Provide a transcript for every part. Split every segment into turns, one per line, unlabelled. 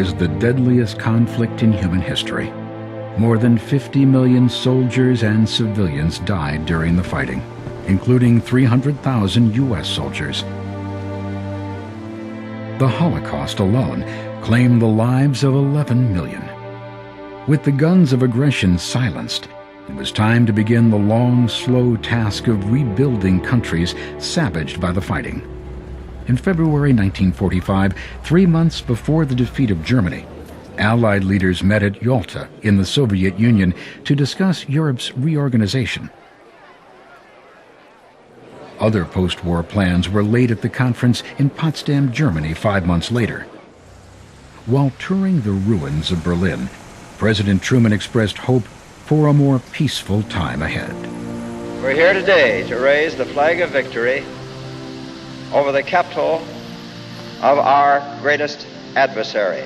was the deadliest conflict in human history. More than 50 million soldiers and civilians died during the fighting, including 300,000 U.S. soldiers. The Holocaust alone claimed the lives of 11 million. With the guns of aggression silenced, it was time to begin the long, slow task of rebuilding countries savaged by the fighting. In February 1945, 3 months before the defeat of Germany, Allied leaders met at Yalta in the Soviet Union to discuss Europe's reorganization. Other post-war plans were laid at the conference in Potsdam, Germany 5 months later. While touring the ruins of Berlin, President Truman expressed hope for a more peaceful time ahead.
We're here today to raise the flag of victory over the capital of our greatest adversary.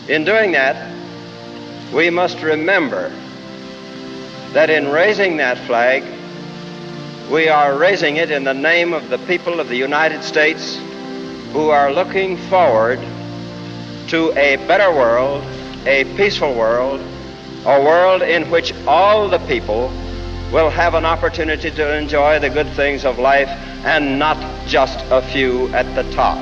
In doing that, we must remember that in raising that flag, we are raising it in the name of the people of the United States who are looking forward to a better world, a peaceful world, a world in which all the people will have an opportunity to enjoy the good things of life and not just a few at the top.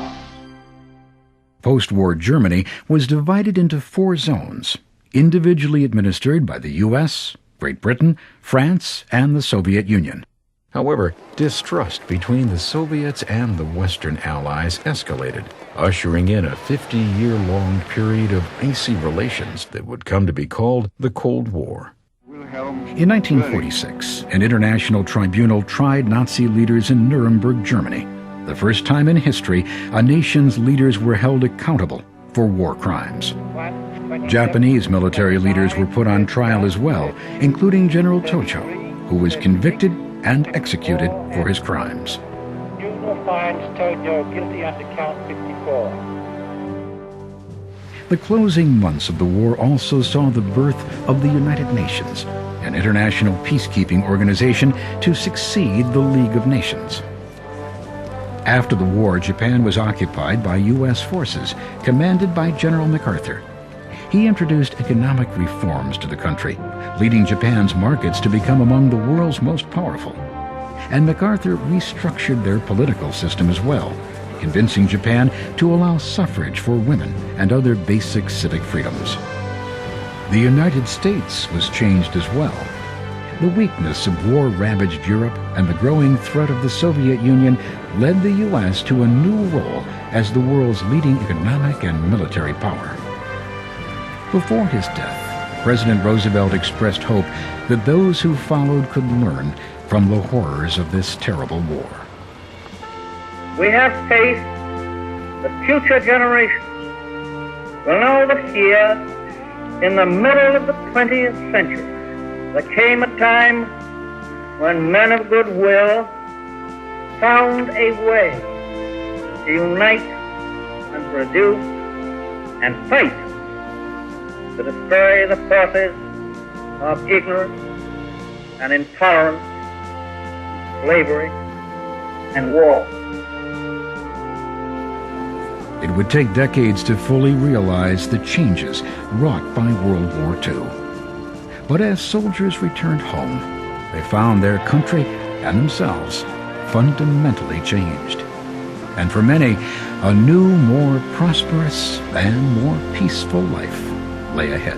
Post-war Germany was divided into 4 zones, individually administered by the U.S., Great Britain, France, and the Soviet Union. However, distrust between the Soviets and the Western Allies escalated, ushering in a 50-year-long period of icy relations that would come to be called the Cold War. In 1946, an international tribunal tried Nazi leaders in Nuremberg, Germany. The first time in history, a nation's leaders were held accountable for war crimes. Japanese military leaders were put on trial as well, including General Tojo, who was convicted and executed for his crimes.
Tribunal finds Tojo guilty under count 54.
The closing months of the war also saw the birth of the United Nations, an international peacekeeping organization to succeed the League of Nations. After the war, Japan was occupied by U.S. forces, commanded by General MacArthur. He introduced economic reforms to the country, leading Japan's markets to become among the world's most powerful. And MacArthur restructured their political system as well, convincing Japan to allow suffrage for women and other basic civic freedoms. The United States was changed as well. The weakness of war-ravaged Europe and the growing threat of the Soviet Union led the U.S. to a new role as the world's leading economic and military power. Before his death, President Roosevelt expressed hope that those who followed could learn from the horrors of this terrible war.
We have faith that future generations will know that here, in the middle of the 20th century, there came a time when men of goodwill found a way to unite and produce and fight to destroy the forces of ignorance and intolerance, slavery, and war.
It would take decades to fully realize the changes wrought by World War II. But as soldiers returned home, they found their country and themselves fundamentally changed. And for many, a new, more prosperous and more peaceful life lay ahead.